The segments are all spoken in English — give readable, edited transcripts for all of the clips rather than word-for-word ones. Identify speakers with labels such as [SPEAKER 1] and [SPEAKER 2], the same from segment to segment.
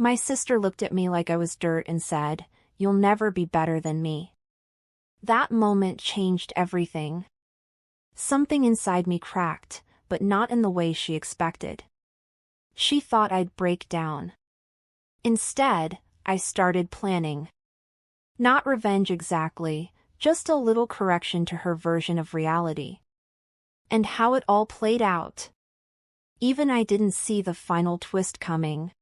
[SPEAKER 1] My sister looked at me like I was dirt and said, "You'll never be better than me." That moment changed everything. Something inside me cracked, but not in the way she expected. She thought I'd break down. Instead, I started planning. Not revenge exactly, just a little correction to her version of reality. And how it all played out. Even I didn't see the final twist coming.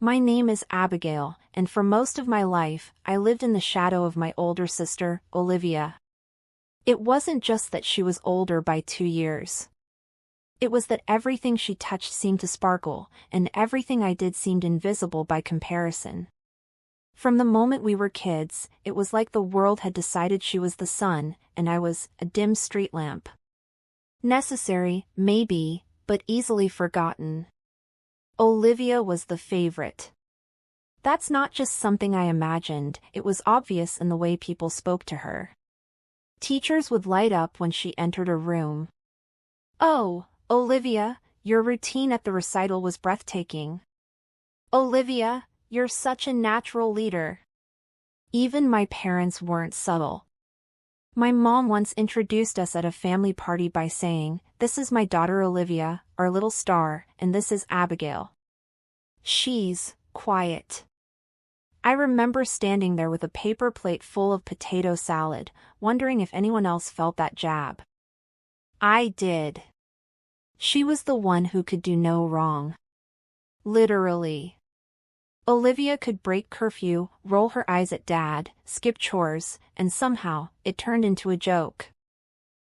[SPEAKER 1] My name is Abigail, and for most of my life, I lived in the shadow of my older sister, Olivia. It wasn't just that she was older by 2 years. It was that everything she touched seemed to sparkle, and everything I did seemed invisible by comparison. From the moment we were kids, it was like the world had decided she was the sun, and I was a dim street lamp. Necessary, maybe, but easily forgotten. Olivia was the favorite. That's not just something I imagined, it was obvious in the way people spoke to her. Teachers would light up when she entered a room. "Oh, Olivia, your routine at the recital was breathtaking. Olivia, you're such a natural leader." Even my parents weren't subtle. My mom once introduced us at a family party by saying, "This is my daughter Olivia, our little star, and this is Abigail. She's quiet." I remember standing there with a paper plate full of potato salad, wondering if anyone else felt that jab. I did. She was the one who could do no wrong. Literally. Olivia could break curfew, roll her eyes at Dad, skip chores, and somehow, it turned into a joke.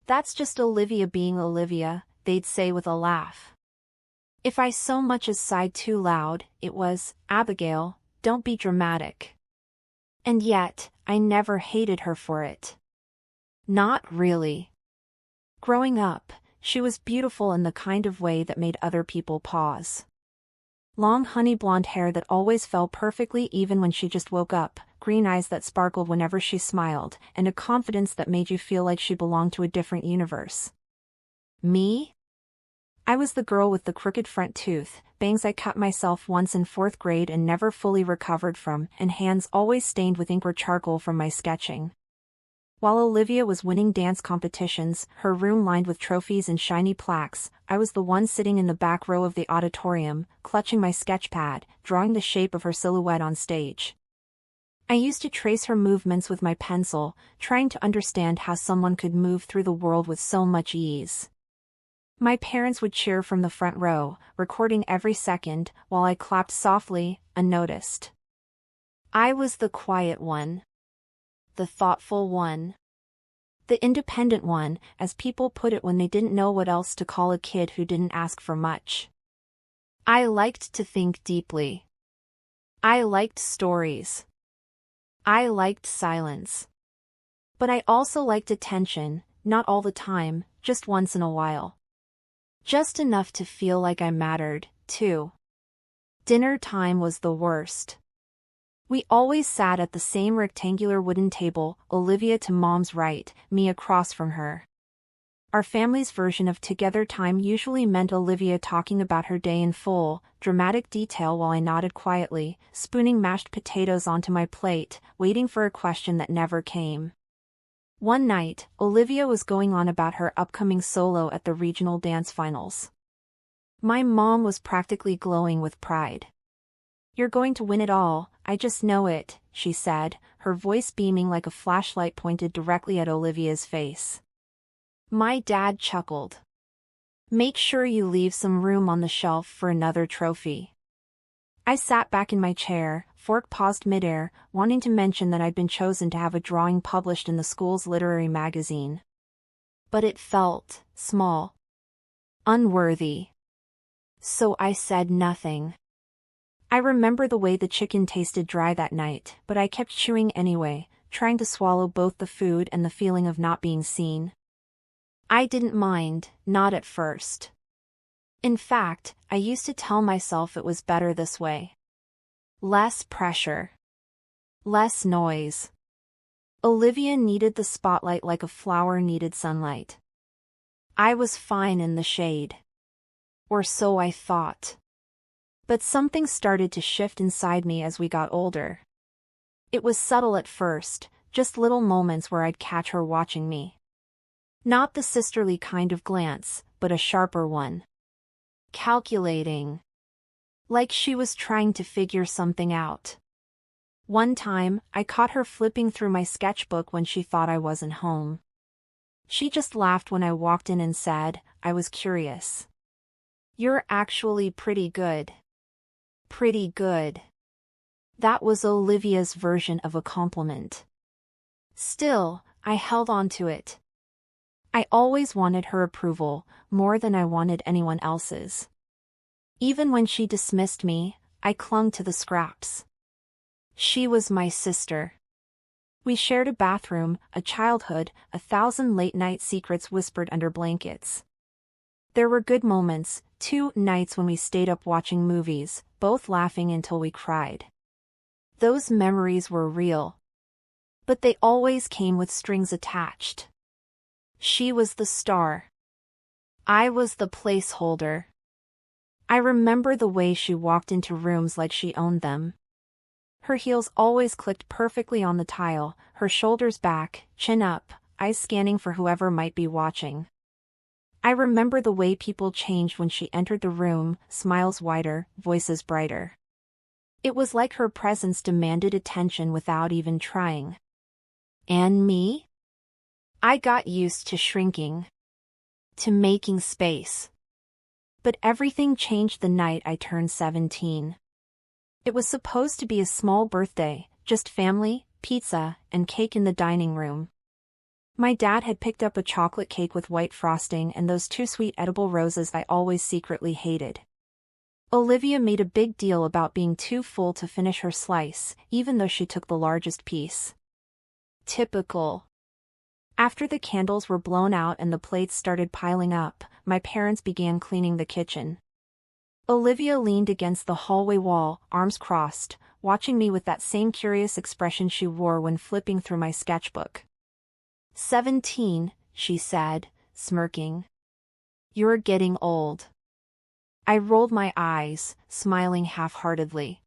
[SPEAKER 1] "That's just Olivia being Olivia," they'd say with a laugh. If I so much as sighed too loud, it was, "Abigail, don't be dramatic." And yet, I never hated her for it. Not really. Growing up, she was beautiful in the kind of way that made other people pause. Long honey blonde hair that always fell perfectly even when she just woke up, green eyes that sparkled whenever she smiled, and a confidence that made you feel like she belonged to a different universe. Me? I was the girl with the crooked front tooth, bangs I cut myself once in 4th grade and never fully recovered from, and hands always stained with ink or charcoal from my sketching. While Olivia was winning dance competitions, her room lined with trophies and shiny plaques, I was the one sitting in the back row of the auditorium, clutching my sketch pad, drawing the shape of her silhouette on stage. I used to trace her movements with my pencil, trying to understand how someone could move through the world with so much ease. My parents would cheer from the front row, recording every second, while I clapped softly, unnoticed. I was the quiet one. The thoughtful one. The independent one, as people put it when they didn't know what else to call a kid who didn't ask for much. I liked to think deeply. I liked stories. I liked silence. But I also liked attention, not all the time, just once in a while. Just enough to feel like I mattered, too. Dinner time was the worst. We always sat at the same rectangular wooden table, Olivia to Mom's right, me across from her. Our family's version of together time usually meant Olivia talking about her day in full, dramatic detail while I nodded quietly, spooning mashed potatoes onto my plate, waiting for a question that never came. One night, Olivia was going on about her upcoming solo at the regional dance finals. My mom was practically glowing with pride. "You're going to win it all, I just know it," she said, her voice beaming like a flashlight pointed directly at Olivia's face. My dad chuckled. "Make sure you leave some room on the shelf for another trophy." I sat back in my chair, fork paused midair, wanting to mention that I'd been chosen to have a drawing published in the school's literary magazine. But it felt small. Unworthy. So I said nothing. I remember the way the chicken tasted dry that night, but I kept chewing anyway, trying to swallow both the food and the feeling of not being seen. I didn't mind, not at first. In fact, I used to tell myself it was better this way. Less pressure. Less noise. Olivia needed the spotlight like a flower needed sunlight. I was fine in the shade. Or so I thought. But something started to shift inside me as we got older. It was subtle at first, just little moments where I'd catch her watching me. Not the sisterly kind of glance, but a sharper one. Calculating. Like she was trying to figure something out. One time, I caught her flipping through my sketchbook when she thought I wasn't home. She just laughed when I walked in and said, I was curious. You're actually pretty good. Pretty good. That was Olivia's version of a compliment. Still, I held on to it. I always wanted her approval, more than I wanted anyone else's. Even when she dismissed me, I clung to the scraps. She was my sister. We shared a bathroom, a childhood, 1,000 late-night secrets whispered under blankets. There were good moments, 2 nights when we stayed up watching movies, both laughing until we cried. Those memories were real. But they always came with strings attached. She was the star. I was the placeholder. I remember the way she walked into rooms like she owned them. Her heels always clicked perfectly on the tile, her shoulders back, chin up, eyes scanning for whoever might be watching. I remember the way people changed when she entered the room, smiles wider, voices brighter. It was like her presence demanded attention without even trying. And me? I got used to shrinking. To making space. But everything changed the night I turned 17. It was supposed to be a small birthday, just family, pizza, and cake in the dining room. My dad had picked up a chocolate cake with white frosting and those 2 sweet edible roses I always secretly hated. Olivia made a big deal about being too full to finish her slice, even though she took the largest piece. Typical. After the candles were blown out and the plates started piling up, my parents began cleaning the kitchen. Olivia leaned against the hallway wall, arms crossed, watching me with that same curious expression she wore when flipping through my sketchbook. 17, she said, smirking. You're getting old. I rolled my eyes, smiling half-heartedly.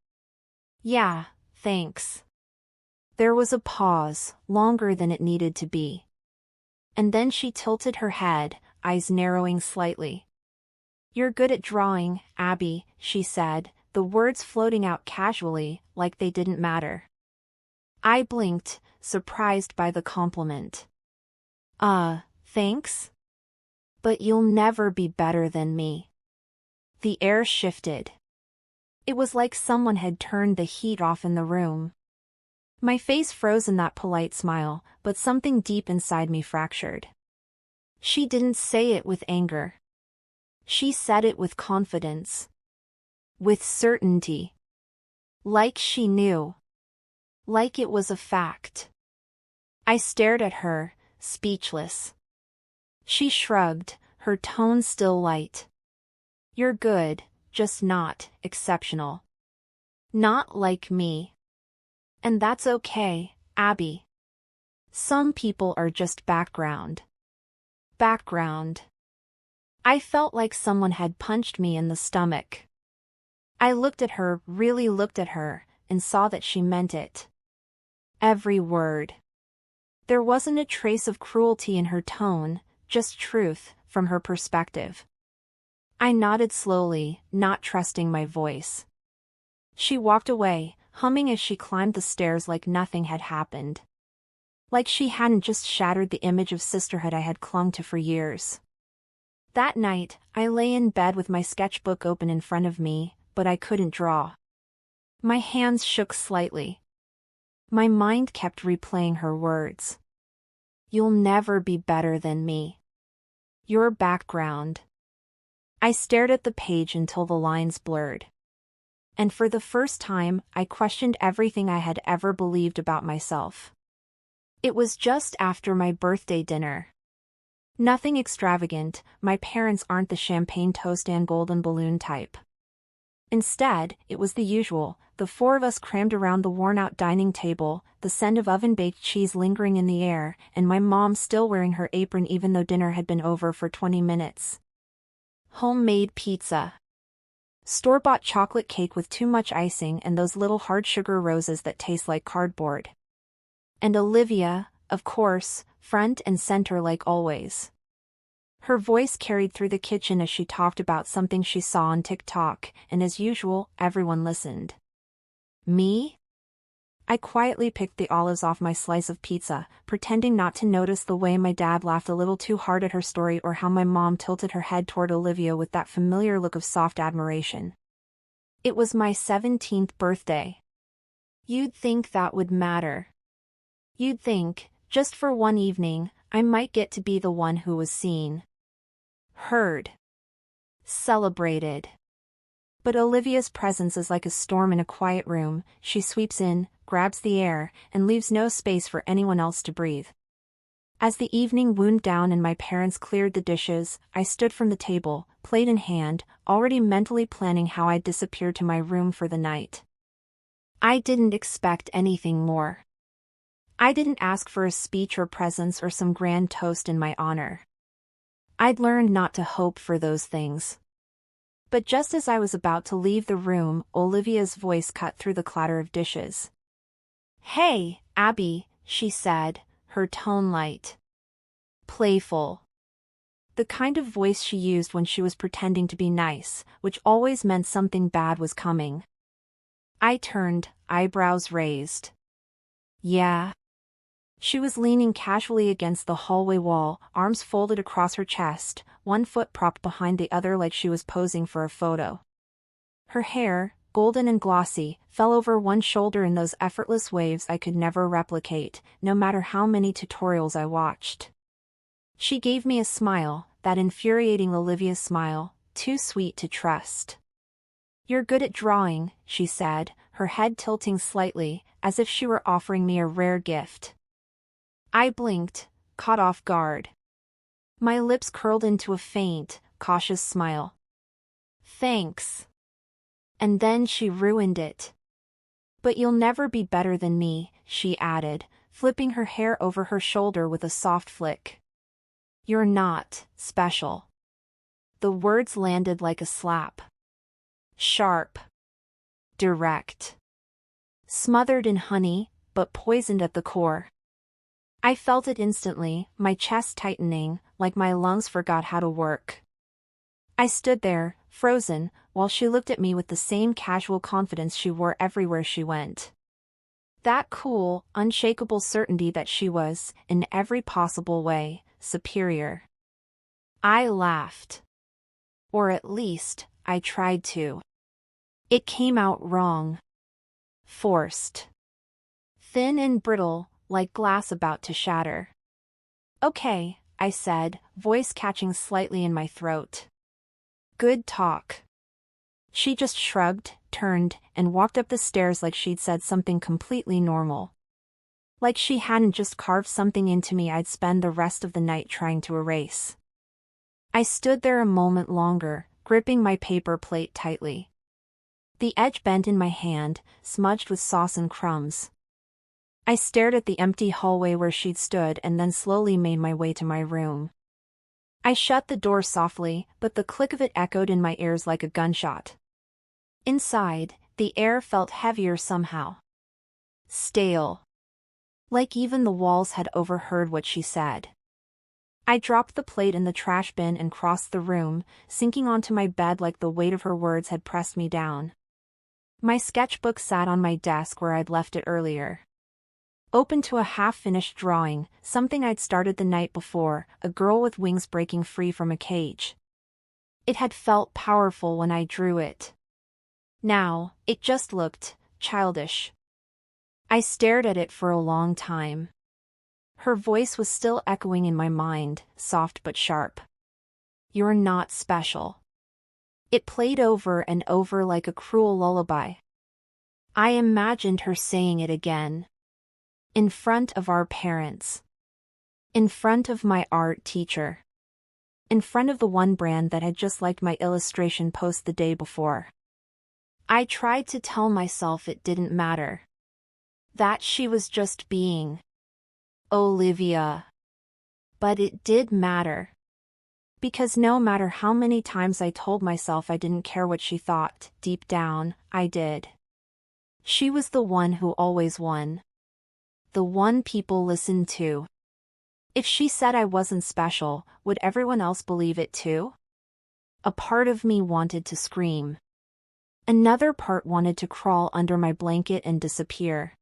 [SPEAKER 1] Yeah, thanks. There was a pause, longer than it needed to be. And then she tilted her head, eyes narrowing slightly. You're good at drawing, Abby, she said, the words floating out casually, like they didn't matter. I blinked, surprised by the compliment. Thanks? But you'll never be better than me. The air shifted. It was like someone had turned the heat off in the room. My face froze in that polite smile, but something deep inside me fractured. She didn't say it with anger. She said it with confidence. With certainty. Like she knew. Like it was a fact. I stared at her, speechless. She shrugged, her tone still light. You're good, just not exceptional. Not like me. And that's okay, Abby. Some people are just background. Background. I felt like someone had punched me in the stomach. I looked at her, really looked at her, and saw that she meant it. Every word. There wasn't a trace of cruelty in her tone, just truth, from her perspective. I nodded slowly, not trusting my voice. She walked away, humming as she climbed the stairs like nothing had happened. Like she hadn't just shattered the image of sisterhood I had clung to for years. That night, I lay in bed with my sketchbook open in front of me, but I couldn't draw. My hands shook slightly. My mind kept replaying her words. You'll never be better than me. Your background. I stared at the page until the lines blurred. And for the first time, I questioned everything I had ever believed about myself. It was just after my birthday dinner. Nothing extravagant, my parents aren't the champagne toast and golden balloon type. Instead, it was the usual, the 4 of us crammed around the worn-out dining table, the scent of oven-baked cheese lingering in the air, and my mom still wearing her apron even though dinner had been over for 20 minutes. Homemade pizza. Store-bought chocolate cake with too much icing and those little hard sugar roses that taste like cardboard. And Olivia, of course, front and center like always. Her voice carried through the kitchen as she talked about something she saw on TikTok, and as usual, everyone listened. Me? I quietly picked the olives off my slice of pizza, pretending not to notice the way my dad laughed a little too hard at her story or how my mom tilted her head toward Olivia with that familiar look of soft admiration. It was my 17th birthday. You'd think that would matter. You'd think, just for one evening, I might get to be the one who was seen, heard, celebrated. But Olivia's presence is like a storm in a quiet room. She sweeps in, grabs the air, and leaves no space for anyone else to breathe. As the evening wound down and my parents cleared the dishes, I stood from the table, plate in hand, already mentally planning how I'd disappear to my room for the night. I didn't expect anything more. I didn't ask for a speech or presents or some grand toast in my honor. I'd learned not to hope for those things. But just as I was about to leave the room, Olivia's voice cut through the clatter of dishes. "Hey, Abby," she said, her tone light, playful. The kind of voice she used when she was pretending to be nice, which always meant something bad was coming. I turned, eyebrows raised. Yeah. She was leaning casually against the hallway wall, arms folded across her chest, one foot propped behind the other like she was posing for a photo. Her hair, golden and glossy, fell over one shoulder in those effortless waves I could never replicate, no matter how many tutorials I watched. She gave me a smile, that infuriating Olivia smile, too sweet to trust. "You're good at drawing," she said, her head tilting slightly, as if she were offering me a rare gift. I blinked, caught off guard. My lips curled into a faint, cautious smile. "Thanks." And then she ruined it. "But you'll never be better than me," she added, flipping her hair over her shoulder with a soft flick. "You're not special." The words landed like a slap. Sharp. Direct. Smothered in honey, but poisoned at the core. I felt it instantly, my chest tightening, like my lungs forgot how to work. I stood there, frozen, while she looked at me with the same casual confidence she wore everywhere she went. That cool, unshakable certainty that she was, in every possible way, superior. I laughed. Or at least, I tried to. It came out wrong. Forced. Thin and brittle, like glass about to shatter. "Okay," I said, voice catching slightly in my throat. "Good talk." She just shrugged, turned, and walked up the stairs like she'd said something completely normal. Like she hadn't just carved something into me I'd spend the rest of the night trying to erase. I stood there a moment longer, gripping my paper plate tightly. The edge bent in my hand, smudged with sauce and crumbs. I stared at the empty hallway where she'd stood and then slowly made my way to my room. I shut the door softly, but the click of it echoed in my ears like a gunshot. Inside, the air felt heavier somehow. Stale. Like even the walls had overheard what she said. I dropped the plate in the trash bin and crossed the room, sinking onto my bed like the weight of her words had pressed me down. My sketchbook sat on my desk where I'd left it earlier. Open to a half-finished drawing, something I'd started the night before, a girl with wings breaking free from a cage. It had felt powerful when I drew it. Now, it just looked childish. I stared at it for a long time. Her voice was still echoing in my mind, soft but sharp. "You're not special." It played over and over like a cruel lullaby. I imagined her saying it again. In front of our parents. In front of my art teacher. In front of the one brand that had just liked my illustration post the day before. I tried to tell myself it didn't matter. That she was just being Olivia. But it did matter. Because no matter how many times I told myself I didn't care what she thought, deep down, I did. She was the one who always won. The one people listened to. If she said I wasn't special, would everyone else believe it too? A part of me wanted to scream. Another part wanted to crawl under my blanket and disappear.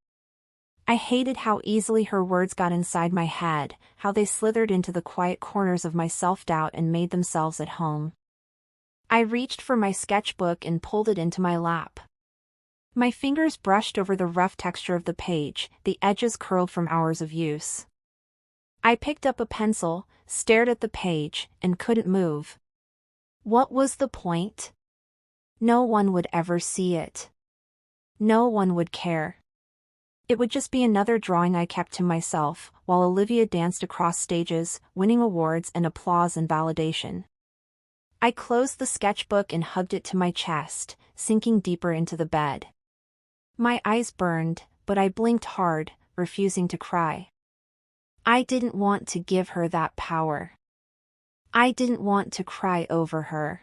[SPEAKER 1] I hated how easily her words got inside my head, how they slithered into the quiet corners of my self-doubt and made themselves at home. I reached for my sketchbook and pulled it into my lap. My fingers brushed over the rough texture of the page, the edges curled from hours of use. I picked up a pencil, stared at the page, and couldn't move. What was the point? No one would ever see it. No one would care. It would just be another drawing I kept to myself, while Olivia danced across stages, winning awards and applause and validation. I closed the sketchbook and hugged it to my chest, sinking deeper into the bed. My eyes burned, but I blinked hard, refusing to cry. I didn't want to give her that power. I didn't want to cry over her.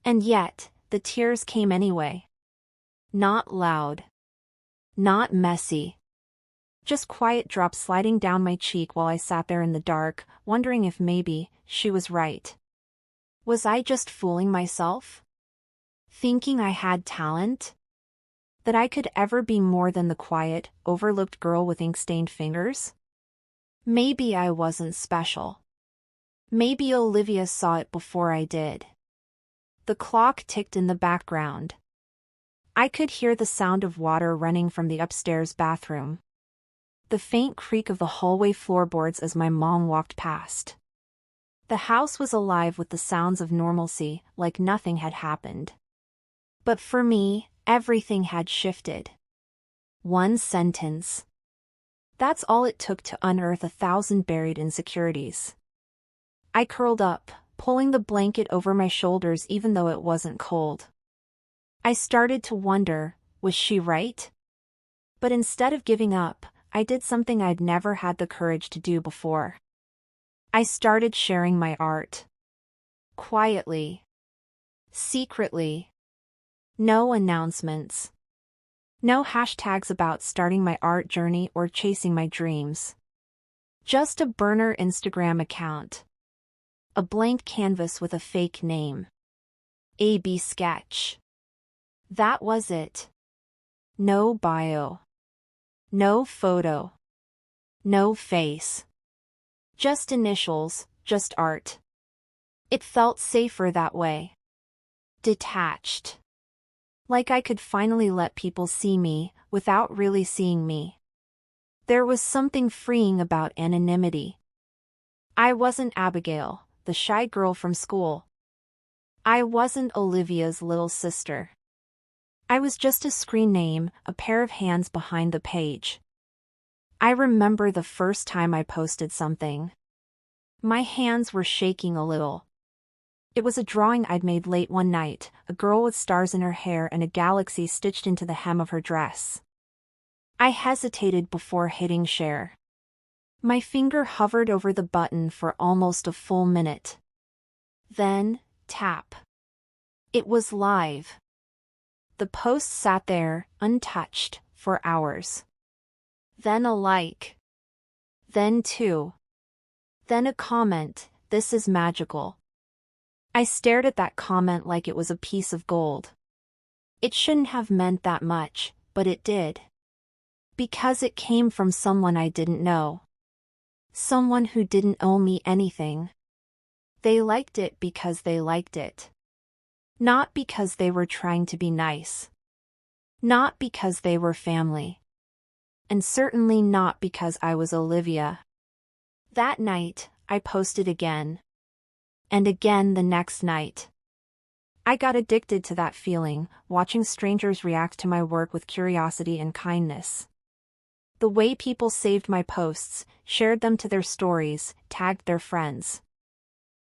[SPEAKER 1] And yet, the tears came anyway. Not loud. Not messy. Just quiet drops sliding down my cheek while I sat there in the dark, wondering if maybe she was right. Was I just fooling myself? Thinking I had talent? That I could ever be more than the quiet, overlooked girl with ink-stained fingers? Maybe I wasn't special. Maybe Olivia saw it before I did. The clock ticked in the background. I could hear the sound of water running from the upstairs bathroom. The faint creak of the hallway floorboards as my mom walked past. The house was alive with the sounds of normalcy, like nothing had happened. But for me, everything had shifted. One sentence. That's all it took to unearth 1,000 buried insecurities. I curled up, pulling the blanket over my shoulders even though it wasn't cold. I started to wonder, was she right? But instead of giving up, I did something I'd never had the courage to do before. I started sharing my art. Quietly. Secretly. No announcements. No hashtags about starting my art journey or chasing my dreams. Just a burner Instagram account. A blank canvas with a fake name. AB Sketch. That was it. No bio. No photo. No face. Just initials, just art. It felt safer that way. Detached. Like I could finally let people see me, without really seeing me. There was something freeing about anonymity. I wasn't Abigail, the shy girl from school. I wasn't Olivia's little sister. I was just a screen name, a pair of hands behind the page. I remember the first time I posted something. My hands were shaking a little. It was a drawing I'd made late one night, a girl with stars in her hair and a galaxy stitched into the hem of her dress. I hesitated before hitting share. My finger hovered over the button for almost a full minute. Then, tap. It was live. The post sat there, untouched, for hours. Then a like. Then two. Then a comment, "This is magical." I stared at that comment like it was a piece of gold. It shouldn't have meant that much, but it did. Because it came from someone I didn't know. Someone who didn't owe me anything. They liked it because they liked it. Not because they were trying to be nice. Not because they were family. And certainly not because I was Olivia. That night, I posted again. And again the next night. I got addicted to that feeling, watching strangers react to my work with curiosity and kindness. The way people saved my posts, shared them to their stories, tagged their friends.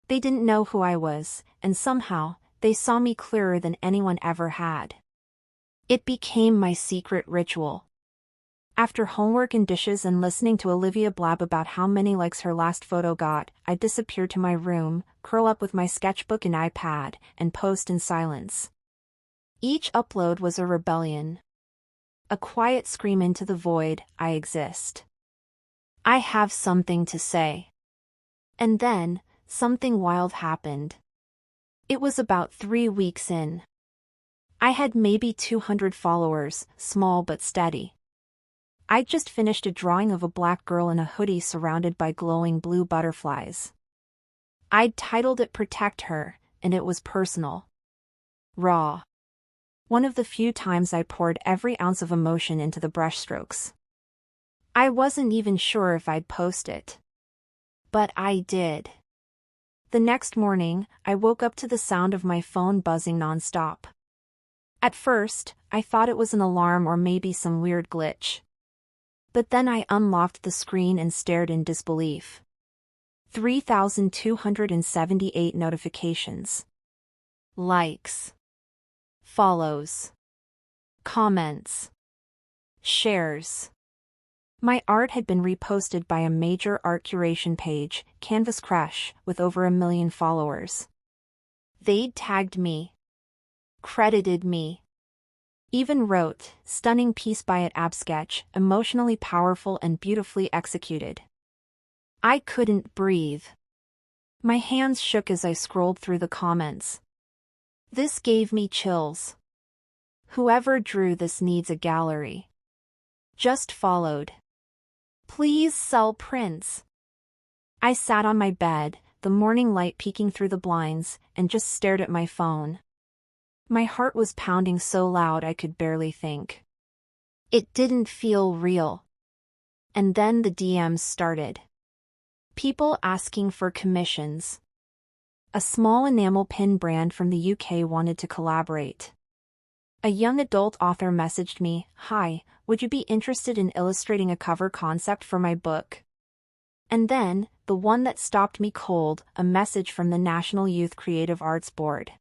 [SPEAKER 1] They didn't know who I was, and somehow, they saw me clearer than anyone ever had. It became my secret ritual. After homework and dishes and listening to Olivia blab about how many likes her last photo got, I'd disappear to my room, curl up with my sketchbook and iPad, and post in silence. Each upload was a rebellion. A quiet scream into the void, I exist. I have something to say. And then, something wild happened. It was about 3 weeks in. I had maybe 200 followers, small but steady. I'd just finished a drawing of a black girl in a hoodie surrounded by glowing blue butterflies. I'd titled it Protect Her, and it was personal. Raw. One of the few times I poured every ounce of emotion into the brushstrokes. I wasn't even sure if I'd post it. But I did. The next morning, I woke up to the sound of my phone buzzing nonstop. At first, I thought it was an alarm or maybe some weird glitch. But then I unlocked the screen and stared in disbelief. 3,278 notifications. Likes. Follows. Comments. Shares. My art had been reposted by a major art curation page, Canvas Crush, with over 1 million followers. They'd tagged me. Credited me. Even wrote, "Stunning piece by at Absketch, emotionally powerful and beautifully executed." I couldn't breathe. My hands shook as I scrolled through the comments. This gave me chills. Whoever drew this needs a gallery. Just followed. Please sell prints. I sat on my bed, the morning light peeking through the blinds, and just stared at my phone. My heart was pounding so loud I could barely think. It didn't feel real. And then the DMs started. People asking for commissions. A small enamel pin brand from the UK wanted to collaborate. A young adult author messaged me, "Hi, would you be interested in illustrating a cover concept for my book?" And then, the one that stopped me cold, a message from the National Youth Creative Arts Board.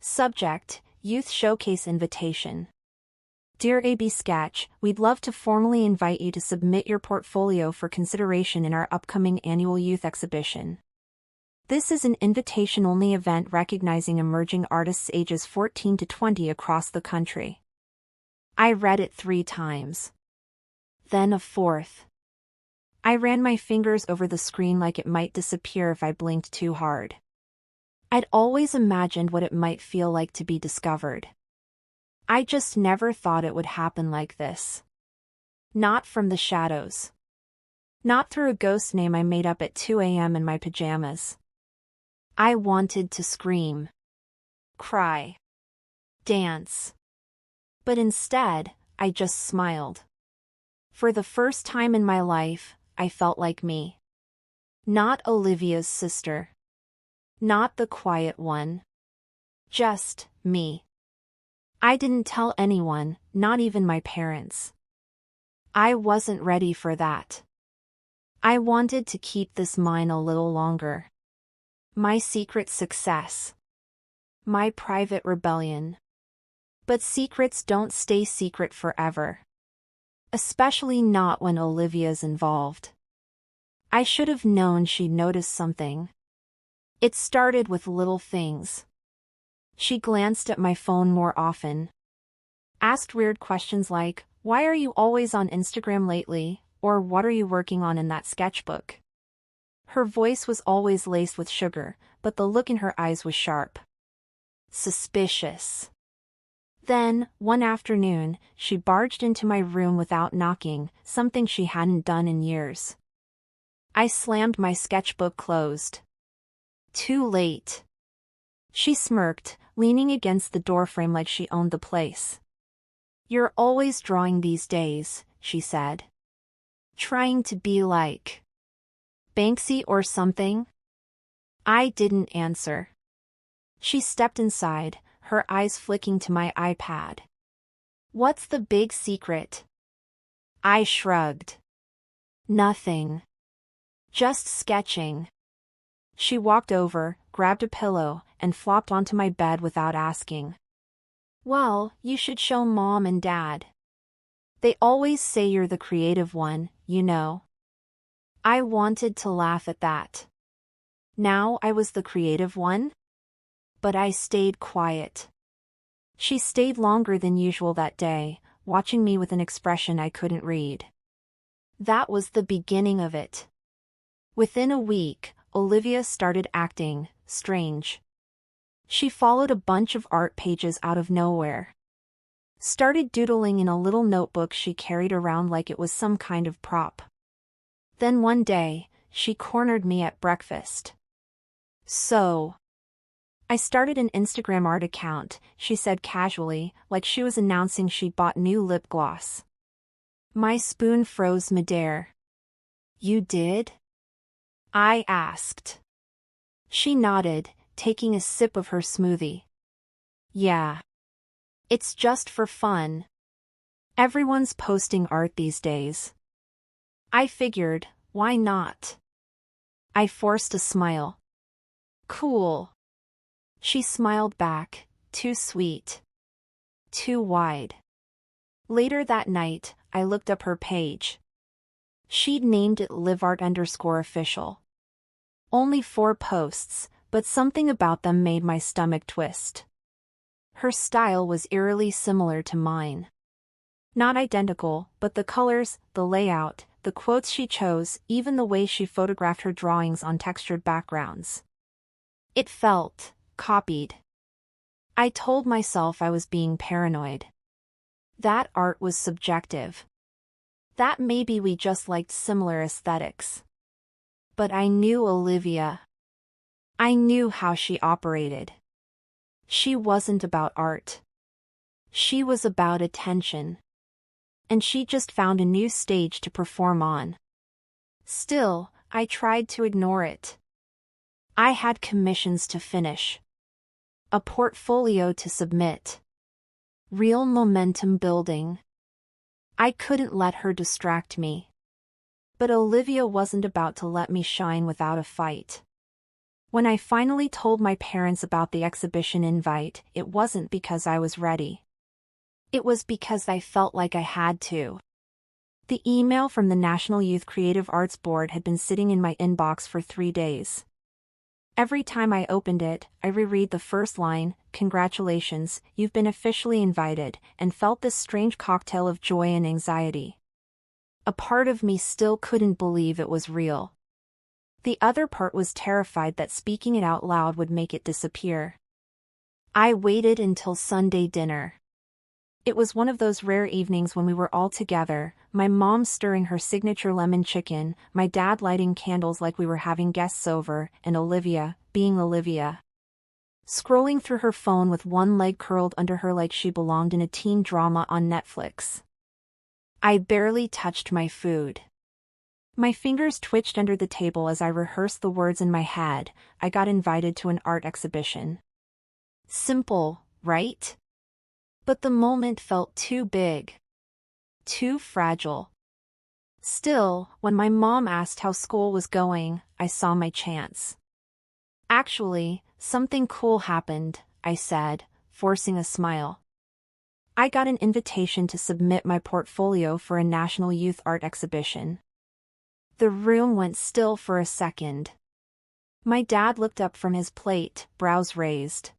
[SPEAKER 1] Subject, Youth Showcase Invitation. Dear AB Sketch, we'd love to formally invite you to submit your portfolio for consideration in our upcoming annual youth exhibition. This is an invitation-only event recognizing emerging artists ages 14 to 20 across the country. I read it 3 times. Then a 4th. I ran my fingers over the screen like it might disappear if I blinked too hard. I'd always imagined what it might feel like to be discovered. I just never thought it would happen like this. Not from the shadows. Not through a ghost name I made up at 2 a.m. in my pajamas. I wanted to scream. Cry. Dance. But instead, I just smiled. For the first time in my life, I felt like me. Not Olivia's sister. Not the quiet one. Just me. I didn't tell anyone, not even my parents. I wasn't ready for that. I wanted to keep this mine a little longer. My secret success. My private rebellion. But secrets don't stay secret forever. Especially not when Olivia's involved. I should have known she'd noticed something. It started with little things. She glanced at my phone more often. Asked weird questions like, "Why are you always on Instagram lately?" or "What are you working on in that sketchbook?" Her voice was always laced with sugar, but the look in her eyes was sharp. Suspicious. Then, one afternoon, she barged into my room without knocking, something she hadn't done in years. I slammed my sketchbook closed. Too late. She smirked, leaning against the doorframe like she owned the place. "You're always drawing these days," she said. "Trying to be like Banksy or something?" I didn't answer. She stepped inside, her eyes flicking to my iPad. "What's the big secret?" I shrugged. "Nothing. Just sketching." She walked over, grabbed a pillow, and flopped onto my bed without asking. "Well, you should show Mom and Dad." They always say you're the creative one, you know. I wanted to laugh at that. Now I was the creative one? But I stayed quiet. She stayed longer than usual that day, watching me with an expression I couldn't read. That was the beginning of it. Within a week, Olivia started acting strange. She followed a bunch of art pages out of nowhere. Started doodling in a little notebook she carried around like it was some kind of prop. Then one day, she cornered me at breakfast. "So, I started an Instagram art account," she said casually, like she was announcing she'd bought new lip gloss. My spoon froze midair. "You did?" I asked. She nodded, taking a sip of her smoothie. "Yeah. It's just for fun. Everyone's posting art these days." I figured, why not? I forced a smile. "Cool." She smiled back, too sweet. Too wide. Later that night, I looked up her page. She'd named it liveart_official. Only 4 posts, but something about them made my stomach twist. Her style was eerily similar to mine. Not identical, but the colors, the layout, the quotes she chose, even the way she photographed her drawings on textured backgrounds. It felt copied. I told myself I was being paranoid. That art was subjective. That maybe we just liked similar aesthetics. But I knew Olivia. I knew how she operated. She wasn't about art. She was about attention. And she just found a new stage to perform on. Still, I tried to ignore it. I had commissions to finish. A portfolio to submit. Real momentum building. I couldn't let her distract me. But Olivia wasn't about to let me shine without a fight. When I finally told my parents about the exhibition invite, it wasn't because I was ready. It was because I felt like I had to. The email from the National Youth Creative Arts Board had been sitting in my inbox for 3 days. Every time I opened it, I reread the first line, "Congratulations, you've been officially invited," and felt this strange cocktail of joy and anxiety. A part of me still couldn't believe it was real. The other part was terrified that speaking it out loud would make it disappear. I waited until Sunday dinner. It was one of those rare evenings when we were all together, my mom stirring her signature lemon chicken, my dad lighting candles like we were having guests over, and Olivia, being Olivia. Scrolling through her phone with one leg curled under her like she belonged in a teen drama on Netflix. I barely touched my food. My fingers twitched under the table as I rehearsed the words in my head. I got invited to an art exhibition. Simple, right? But the moment felt too big. Too fragile. Still, when my mom asked how school was going, I saw my chance. "Actually, something cool happened," I said, forcing a smile. I got an invitation to submit my portfolio for a national youth art exhibition. The room went still for a second. My dad looked up from his plate, brows raised.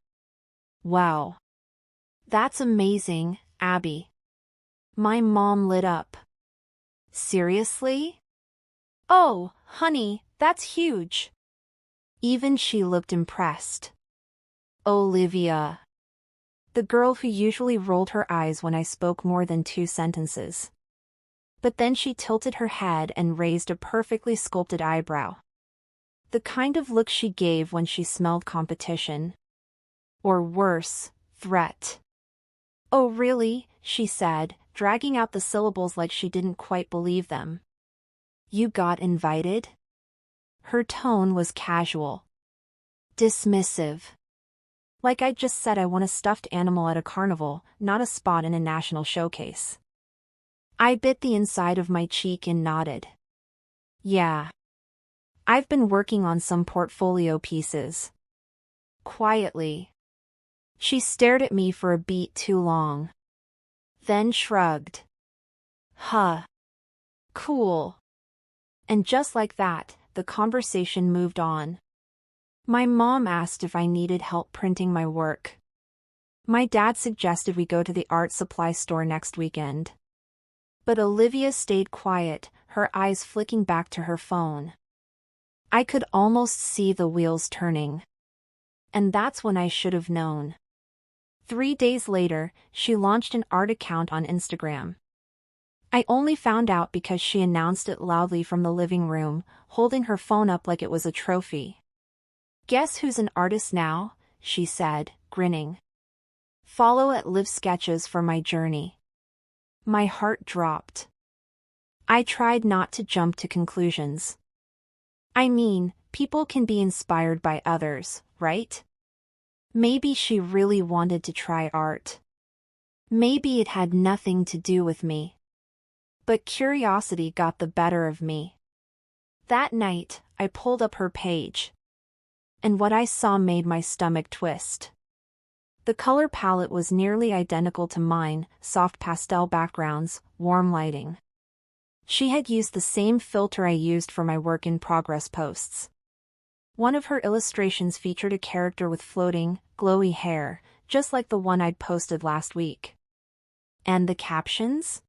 [SPEAKER 1] "Wow. That's amazing, Abby." My mom lit up. "Seriously?" "Oh, honey, that's huge." Even she looked impressed. Olivia. The girl who usually rolled her eyes when I spoke more than 2 sentences. But then she tilted her head and raised a perfectly sculpted eyebrow. The kind of look she gave when she smelled competition. Or worse, threat. "Oh really?" she said, dragging out the syllables like she didn't quite believe them. "You got invited?" Her tone was casual. Dismissive. Like I'd just said I won a stuffed animal at a carnival, not a spot in a national showcase. I bit the inside of my cheek and nodded. "Yeah. I've been working on some portfolio pieces." Quietly. She stared at me for a beat too long. Then shrugged. Huh. Cool. And just like that, the conversation moved on. My mom asked if I needed help printing my work. My dad suggested we go to the art supply store next weekend. But Olivia stayed quiet, her eyes flicking back to her phone. I could almost see the wheels turning. And that's when I should have known. 3 days later, she launched an art account on Instagram. I only found out because she announced it loudly from the living room, holding her phone up like it was a trophy. "Guess who's an artist now?" she said, grinning. "Follow at Live Sketches for my journey." My heart dropped. I tried not to jump to conclusions. I mean, people can be inspired by others, right? Maybe she really wanted to try art. Maybe it had nothing to do with me. But curiosity got the better of me. That night, I pulled up her page. And what I saw made my stomach twist. The color palette was nearly identical to mine, soft pastel backgrounds, warm lighting. She had used the same filter I used for my work in progress posts. One of her illustrations featured a character with floating, glowy hair, just like the one I'd posted last week. And the captions?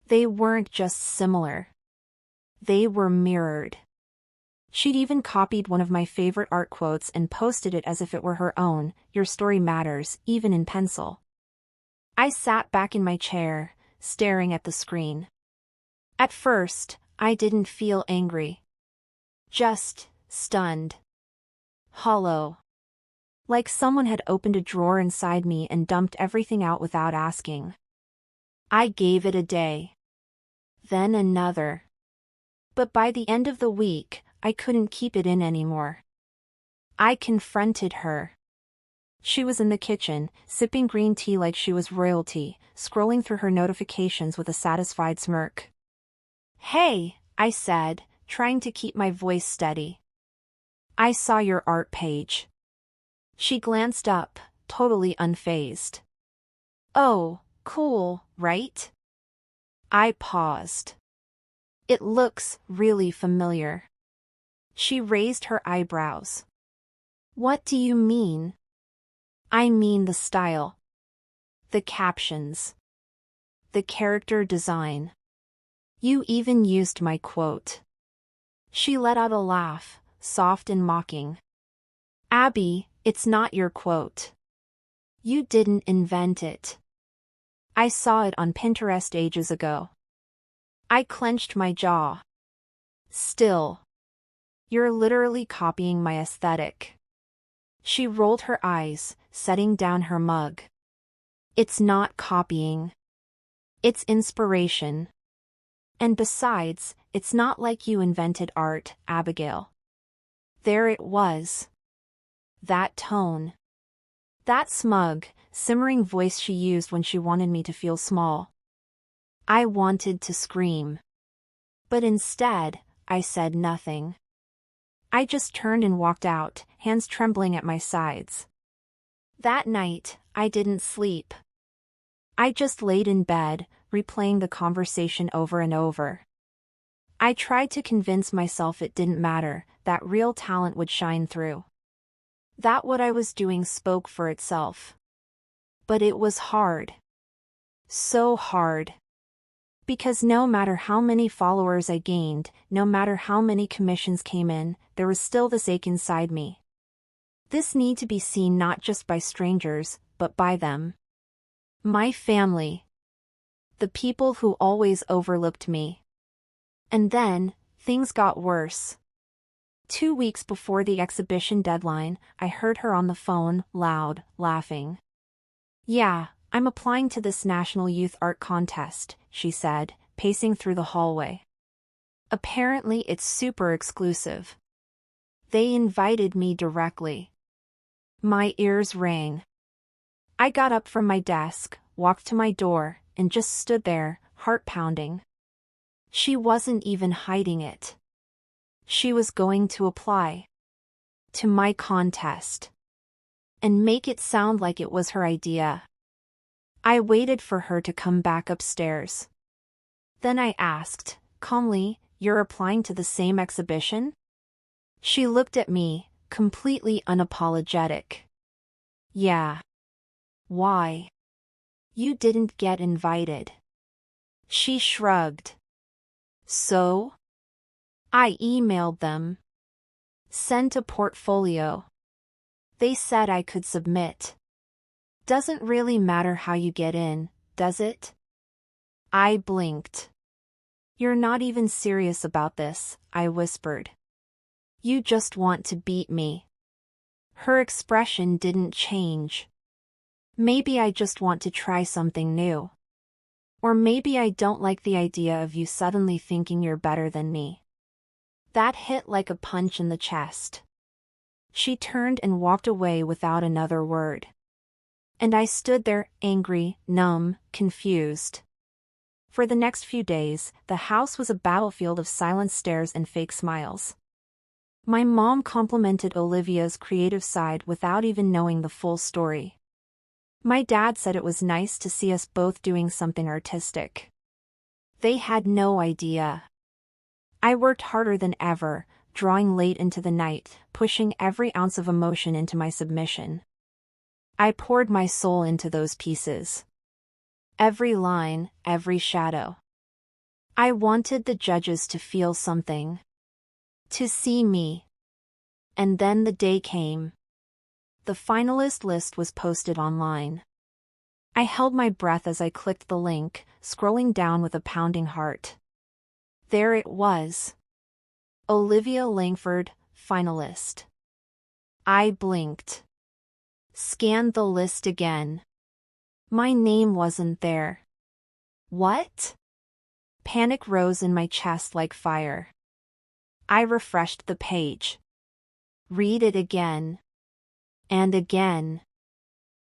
[SPEAKER 1] They weren't just similar. They were mirrored. She'd even copied one of my favorite art quotes and posted it as if it were her own, "Your story matters, even in pencil." I sat back in my chair, staring at the screen. At first, I didn't feel angry. Just stunned. Hollow. Like someone had opened a drawer inside me and dumped everything out without asking. I gave it a day. Then another. But by the end of the week, I couldn't keep it in anymore. I confronted her. She was in the kitchen, sipping green tea like she was royalty, scrolling through her notifications with a satisfied smirk. "Hey," I said, trying to keep my voice steady. "I saw your art page." She glanced up, totally unfazed. "Oh, cool, right?" I paused. "It looks really familiar." She raised her eyebrows. "What do you mean?" "I mean the style. The captions. The character design. You even used my quote." She let out a laugh, soft and mocking. "Abby, it's not your quote. You didn't invent it. I saw it on Pinterest ages ago." I clenched my jaw. "Still. You're literally copying my aesthetic." She rolled her eyes, setting down her mug. "It's not copying. It's inspiration. And besides, it's not like you invented art, Abigail." There it was. That tone. That smug, simmering voice she used when she wanted me to feel small. I wanted to scream. But instead, I said nothing. I just turned and walked out, hands trembling at my sides. That night, I didn't sleep. I just laid in bed, replaying the conversation over and over. I tried to convince myself it didn't matter, that real talent would shine through. That what I was doing spoke for itself. But it was hard. So hard. Because no matter how many followers I gained, no matter how many commissions came in, there was still this ache inside me. This need to be seen not just by strangers, but by them. My family. The people who always overlooked me. And then, things got worse. 2 weeks before the exhibition deadline, I heard her on the phone, loud, laughing. "Yeah, I'm applying to this National Youth Art Contest," she said, pacing through the hallway. "Apparently it's super exclusive. They invited me directly." My ears rang. I got up from my desk, walked to my door, and just stood there, heart pounding. She wasn't even hiding it. She was going to apply. To my contest. And make it sound like it was her idea. I waited for her to come back upstairs. Then I asked, calmly, "You're applying to the same exhibition?" She looked at me, completely unapologetic. "Yeah." "Why?" "You didn't get invited." She shrugged. "So?" "I emailed them. Sent a portfolio. They said I could submit." "Doesn't really matter how you get in, does it?" I blinked. "You're not even serious about this," I whispered. "You just want to beat me." Her expression didn't change. "Maybe I just want to try something new. Or maybe I don't like the idea of you suddenly thinking you're better than me." That hit like a punch in the chest. She turned and walked away without another word. And I stood there, angry, numb, confused. For the next few days, the house was a battlefield of silent stares and fake smiles. My mom complimented Olivia's creative side without even knowing the full story. My dad said it was nice to see us both doing something artistic. They had no idea. I worked harder than ever, drawing late into the night, pushing every ounce of emotion into my submission. I poured my soul into those pieces. Every line, every shadow. I wanted the judges to feel something. To see me. And then the day came. The finalist list was posted online. I held my breath as I clicked the link, scrolling down with a pounding heart. There it was. Olivia Langford, finalist. I blinked. Scanned the list again. My name wasn't there. What? Panic rose in my chest like fire. I refreshed the page. Read it again. And again.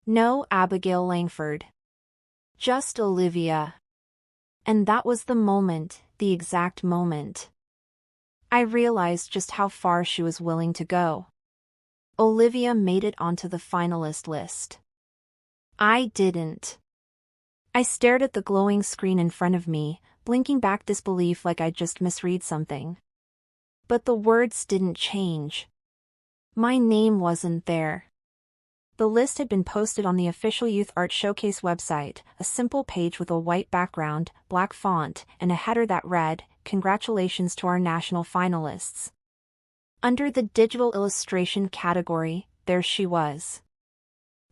[SPEAKER 1] No Abigail Langford. Just Olivia. And that was the moment, the exact moment. I realized just how far she was willing to go. Olivia made it onto the finalist list. I didn't. I stared at the glowing screen in front of me, blinking back disbelief like I'd just misread something. But the words didn't change. My name wasn't there. The list had been posted on the official Youth Art Showcase website, a simple page with a white background, black font, and a header that read, "Congratulations to our national finalists." Under the digital illustration category, there she was.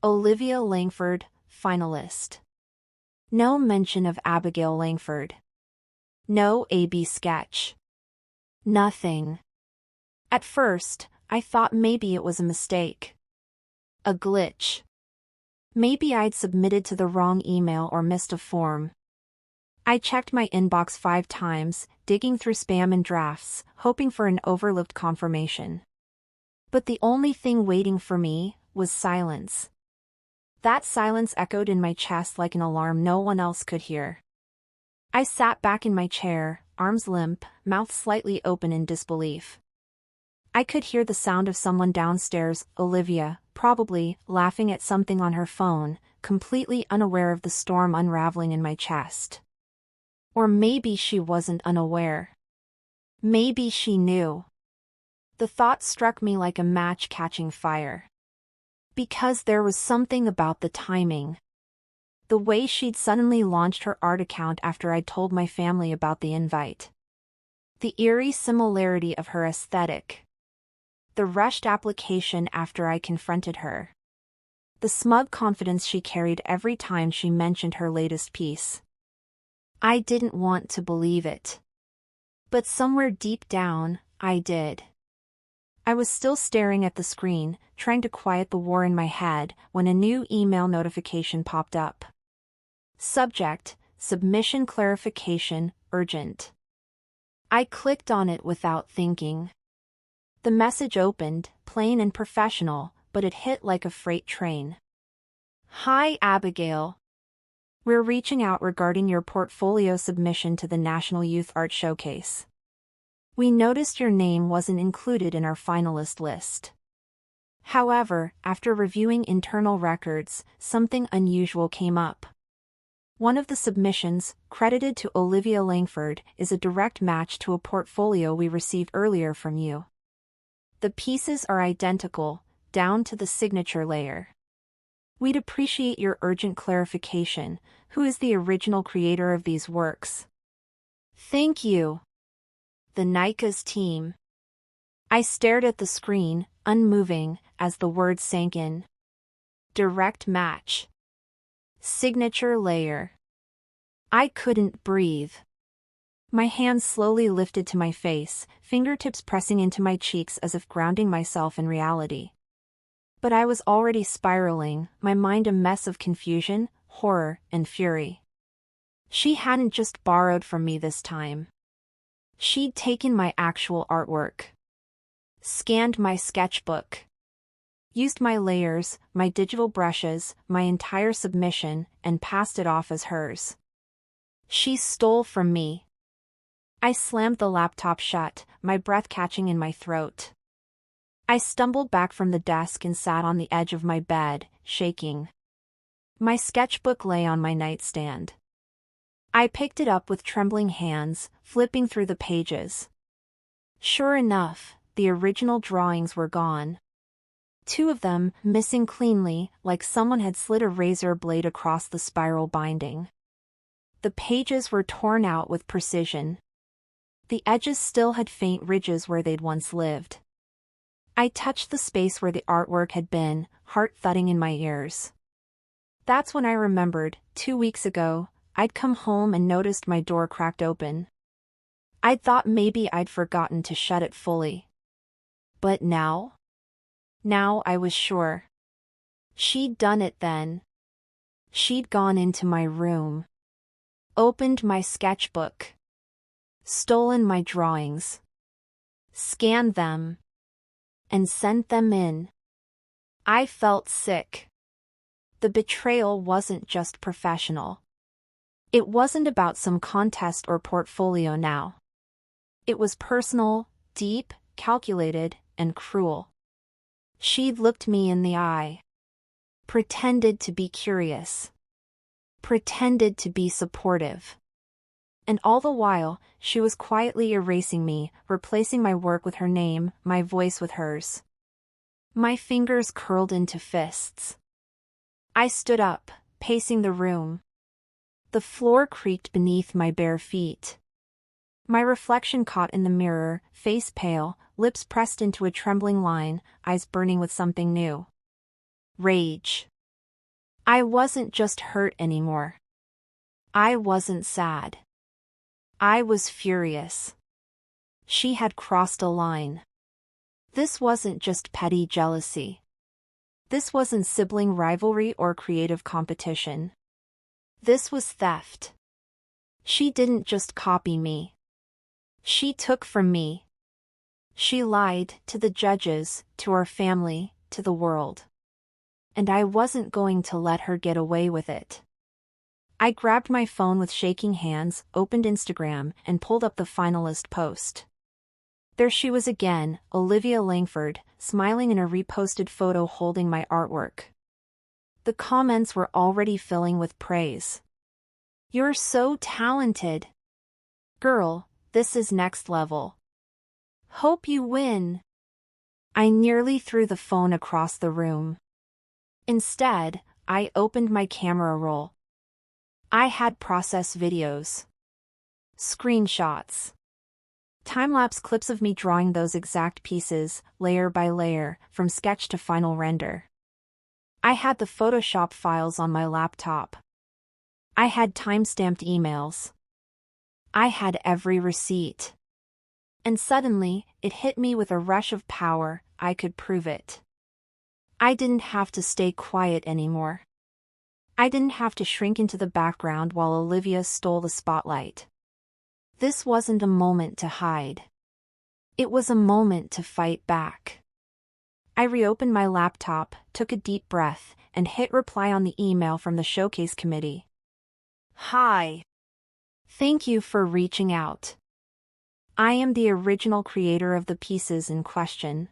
[SPEAKER 1] Olivia Langford, finalist. No mention of Abigail Langford. No AB sketch. Nothing. At first, I thought maybe it was a mistake. A glitch. Maybe I'd submitted to the wrong email or missed a form. I checked my inbox 5 times, digging through spam and drafts, hoping for an overlooked confirmation. But the only thing waiting for me was silence. That silence echoed in my chest like an alarm no one else could hear. I sat back in my chair, arms limp, mouth slightly open in disbelief. I could hear the sound of someone downstairs, Olivia, probably, laughing at something on her phone, completely unaware of the storm unraveling in my chest. Or maybe she wasn't unaware. Maybe she knew. The thought struck me like a match catching fire. Because there was something about the timing. The way she'd suddenly launched her art account after I'd told my family about the invite. The eerie similarity of her aesthetic. The rushed application after I confronted her. The smug confidence she carried every time she mentioned her latest piece. I didn't want to believe it. But somewhere deep down, I did. I was still staring at the screen, trying to quiet the war in my head, when a new email notification popped up. Subject, Submission Clarification, Urgent. I clicked on it without thinking. The message opened, plain and professional, but it hit like a freight train. Hi Abigail. We're reaching out regarding your portfolio submission to the National Youth Art Showcase. We noticed your name wasn't included in our finalist list. However, after reviewing internal records, something unusual came up. One of the submissions, credited to Olivia Langford, is a direct match to a portfolio we received earlier from you. The pieces are identical, down to the signature layer. We'd appreciate your urgent clarification. Who is the original creator of these works? Thank you. The Nika's team. I stared at the screen, unmoving, as the words sank in. Direct match. Signature layer. I couldn't breathe. My hands slowly lifted to my face, fingertips pressing into my cheeks as if grounding myself in reality. But I was already spiraling, my mind a mess of confusion, horror, and fury. She hadn't just borrowed from me this time. She'd taken my actual artwork. Scanned my sketchbook. Used my layers, my digital brushes, my entire submission, and passed it off as hers. She stole from me. I slammed the laptop shut, my breath catching in my throat. I stumbled back from the desk and sat on the edge of my bed, shaking. My sketchbook lay on my nightstand. I picked it up with trembling hands, flipping through the pages. Sure enough, the original drawings were gone. 2 of them, missing cleanly, like someone had slid a razor blade across the spiral binding. The pages were torn out with precision. The edges still had faint ridges where they'd once lived. I touched the space where the artwork had been, heart thudding in my ears. That's when I remembered, 2 weeks ago, I'd come home and noticed my door cracked open. I'd thought maybe I'd forgotten to shut it fully. But now? Now I was sure. She'd done it then. She'd gone into my room. Opened my sketchbook. Stolen my drawings. Scanned them. And sent them in. I felt sick. The betrayal wasn't just professional. It wasn't about some contest or portfolio now. It was personal, deep, calculated, and cruel. She'd looked me in the eye. Pretended to be curious. Pretended to be supportive. And all the while, she was quietly erasing me, replacing my work with her name, my voice with hers. My fingers curled into fists. I stood up, pacing the room. The floor creaked beneath my bare feet. My reflection caught in the mirror, face pale, lips pressed into a trembling line, eyes burning with something new. Rage. I wasn't just hurt anymore. I wasn't sad. I was furious. She had crossed a line. This wasn't just petty jealousy. This wasn't sibling rivalry or creative competition. This was theft. She didn't just copy me. She took from me. She lied to the judges, to our family, to the world. And I wasn't going to let her get away with it. I grabbed my phone with shaking hands, opened Instagram, and pulled up the finalist post. There she was again, Olivia Langford, smiling in a reposted photo holding my artwork. The comments were already filling with praise. You're so talented. Girl, this is next level. Hope you win. I nearly threw the phone across the room. Instead, I opened my camera roll. I had process videos. Screenshots. Time-lapse clips of me drawing those exact pieces, layer by layer, from sketch to final render. I had the Photoshop files on my laptop. I had time-stamped emails. I had every receipt. And suddenly, it hit me with a rush of power. I could prove it. I didn't have to stay quiet anymore. I didn't have to shrink into the background while Olivia stole the spotlight. This wasn't a moment to hide. It was a moment to fight back. I reopened my laptop, took a deep breath, and hit reply on the email from the showcase committee. Hi. Thank you for reaching out. I am the original creator of the pieces in question.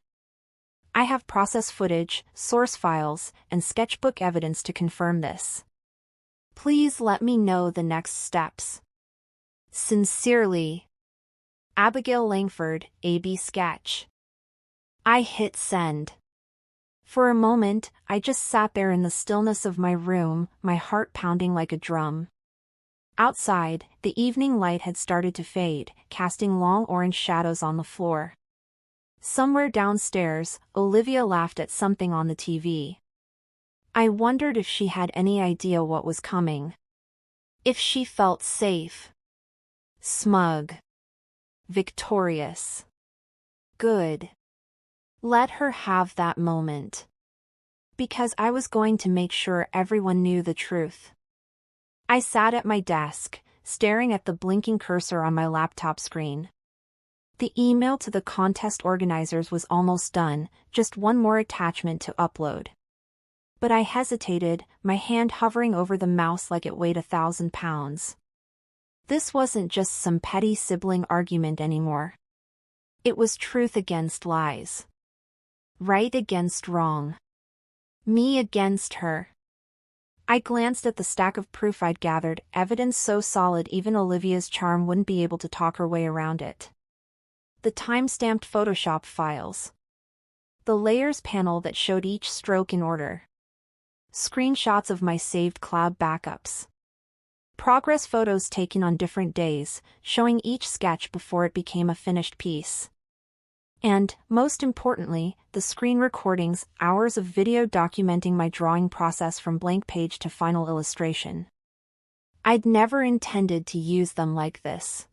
[SPEAKER 1] I have process footage, source files, and sketchbook evidence to confirm this. Please let me know the next steps. Sincerely, Abigail Langford, AB Sketch. I hit send. For a moment, I just sat there in the stillness of my room, my heart pounding like a drum. Outside, the evening light had started to fade, casting long orange shadows on the floor. Somewhere downstairs, Olivia laughed at something on the TV. I wondered if she had any idea what was coming. If she felt safe. Smug. Victorious. Good. Let her have that moment. Because I was going to make sure everyone knew the truth. I sat at my desk, staring at the blinking cursor on my laptop screen. The email to the contest organizers was almost done, just one more attachment to upload. But I hesitated, my hand hovering over the mouse like it weighed 1,000 pounds. This wasn't just some petty sibling argument anymore. It was truth against lies. Right against wrong. Me against her. I glanced at the stack of proof I'd gathered, evidence so solid even Olivia's charm wouldn't be able to talk her way around it. The time-stamped Photoshop files. The layers panel that showed each stroke in order. Screenshots of my saved cloud backups. Progress photos taken on different days, showing each sketch before it became a finished piece. And, most importantly, the screen recordings, hours of video documenting my drawing process from blank page to final illustration. I'd never intended to use them like this.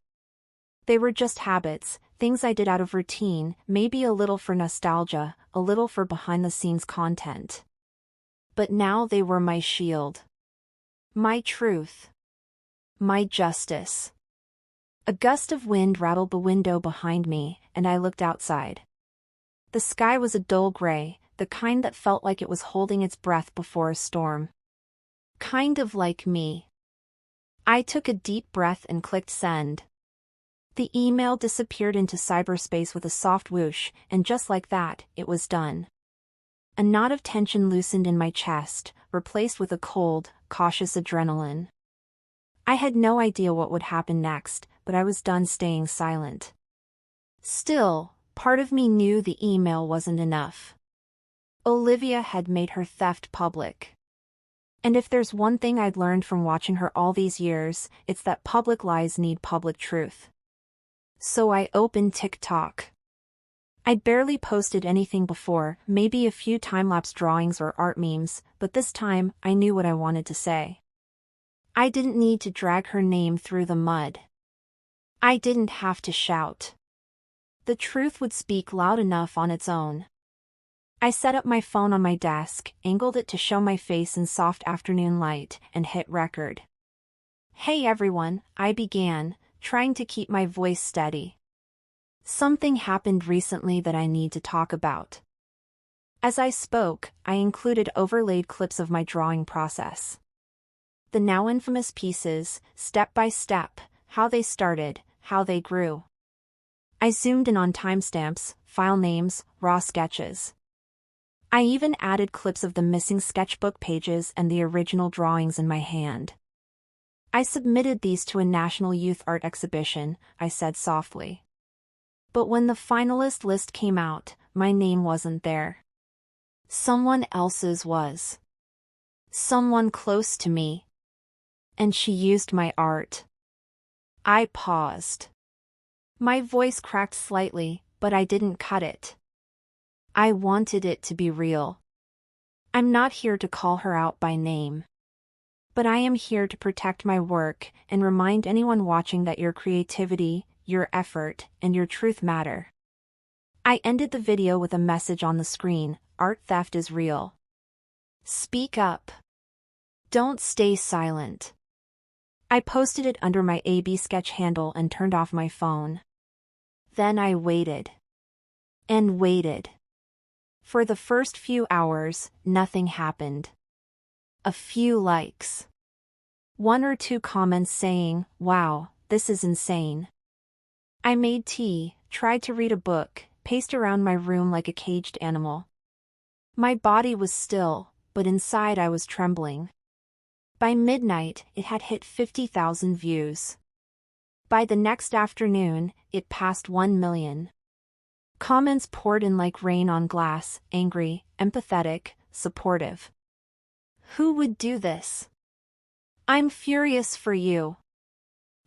[SPEAKER 1] They were just habits, things I did out of routine, maybe a little for nostalgia, a little for behind-the-scenes content. But now they were my shield. My truth. My justice. A gust of wind rattled the window behind me, and I looked outside. The sky was a dull gray, the kind that felt like it was holding its breath before a storm. Kind of like me. I took a deep breath and clicked send. The email disappeared into cyberspace with a soft whoosh, and just like that, it was done. A knot of tension loosened in my chest, replaced with a cold, cautious adrenaline. I had no idea what would happen next, but I was done staying silent. Still, part of me knew the email wasn't enough. Olivia had made her theft public. And if there's one thing I'd learned from watching her all these years, it's that public lies need public truth. So I opened TikTok. I'd barely posted anything before, maybe a few time-lapse drawings or art memes, but this time, I knew what I wanted to say. I didn't need to drag her name through the mud. I didn't have to shout. The truth would speak loud enough on its own. I set up my phone on my desk, angled it to show my face in soft afternoon light, and hit record. Hey everyone, I began, trying to keep my voice steady. Something happened recently that I need to talk about. As I spoke, I included overlaid clips of my drawing process. The now infamous pieces, step by step, how they started, how they grew. I zoomed in on timestamps, file names, raw sketches. I even added clips of the missing sketchbook pages and the original drawings in my hand. I submitted these to a national youth art exhibition, I said softly. But when the finalist list came out, my name wasn't there. Someone else's was. Someone close to me. And she used my art. I paused. My voice cracked slightly, but I didn't cut it. I wanted it to be real. I'm not here to call her out by name. But I am here to protect my work and remind anyone watching that your creativity, your effort, and your truth matter. I ended the video with a message on the screen: art theft is real. Speak up. Don't stay silent. I posted it under my AB Sketch handle and turned off my phone. Then I waited. And waited. For the first few hours, nothing happened. A few likes. One or two comments saying, "Wow, this is insane." I made tea, tried to read a book, paced around my room like a caged animal. My body was still, but inside I was trembling. By midnight, it had hit 50,000 views. By the next afternoon, it passed 1 million. Comments poured in like rain on glass, angry, empathetic, supportive. Who would do this? I'm furious for you.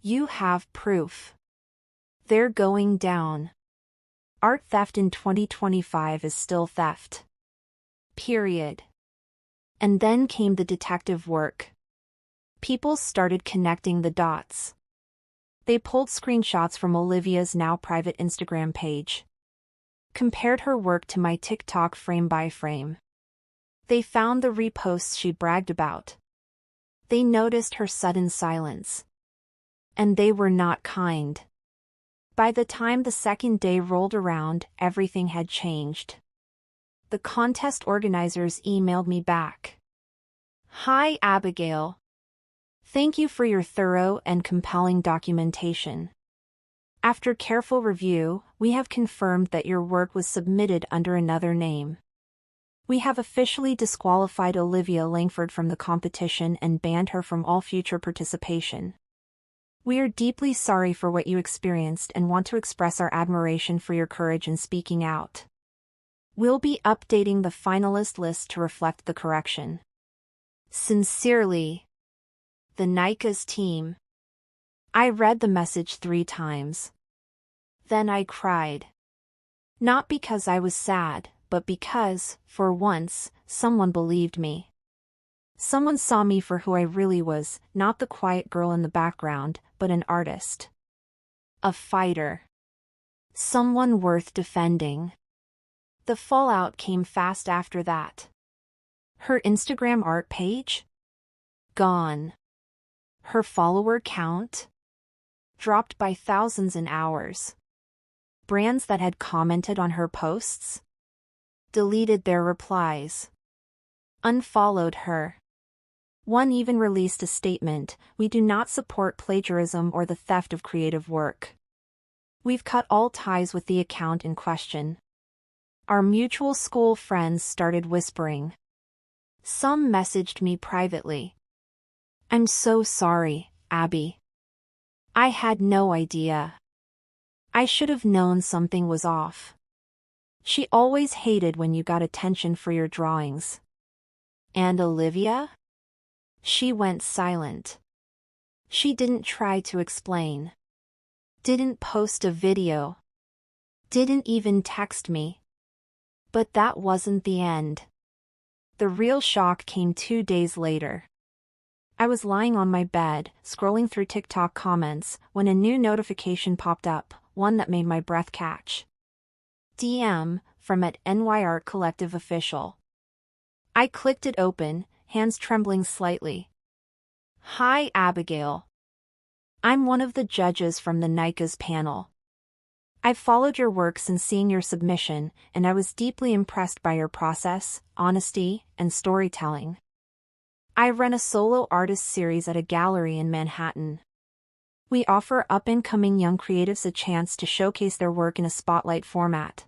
[SPEAKER 1] You have proof. They're going down. Art theft in 2025 is still theft. Period. And then came the detective work. People started connecting the dots. They pulled screenshots from Olivia's now private Instagram page. Compared her work to my TikTok frame by frame. They found the reposts she bragged about. They noticed her sudden silence. And they were not kind. By the time the second day rolled around, everything had changed. The contest organizers emailed me back. Hi, Abigail. Thank you for your thorough and compelling documentation. After careful review, we have confirmed that your work was submitted under another name. We have officially disqualified Olivia Langford from the competition and banned her from all future participation. We are deeply sorry for what you experienced and want to express our admiration for your courage in speaking out. We'll be updating the finalist list to reflect the correction. Sincerely, the Nika's team. I read the message 3 times. Then I cried. Not because I was sad, but because, for once, someone believed me. Someone saw me for who I really was, not the quiet girl in the background, but an artist. A fighter. Someone worth defending. The fallout came fast after that. Her Instagram art page? Gone. Her follower count? Dropped by thousands in hours. Brands that had commented on her posts? Deleted their replies. Unfollowed her. One even released a statement, "We do not support plagiarism or the theft of creative work. We've cut all ties with the account in question." Our mutual school friends started whispering. Some messaged me privately. I'm so sorry, Abby. I had no idea. I should have known something was off. She always hated when you got attention for your drawings. And Olivia? She went silent. She didn't try to explain. Didn't post a video. Didn't even text me. But that wasn't the end. The real shock came 2 days later. I was lying on my bed, scrolling through TikTok comments, when a new notification popped up, one that made my breath catch. DM, from @NY Art Collective Official. I clicked it open, hands trembling slightly. Hi, Abigail. I'm one of the judges from the Nika's panel. I've followed your work since seeing your submission, and I was deeply impressed by your process, honesty, and storytelling. I run a solo artist series at a gallery in Manhattan. We offer up-and-coming young creatives a chance to showcase their work in a spotlight format.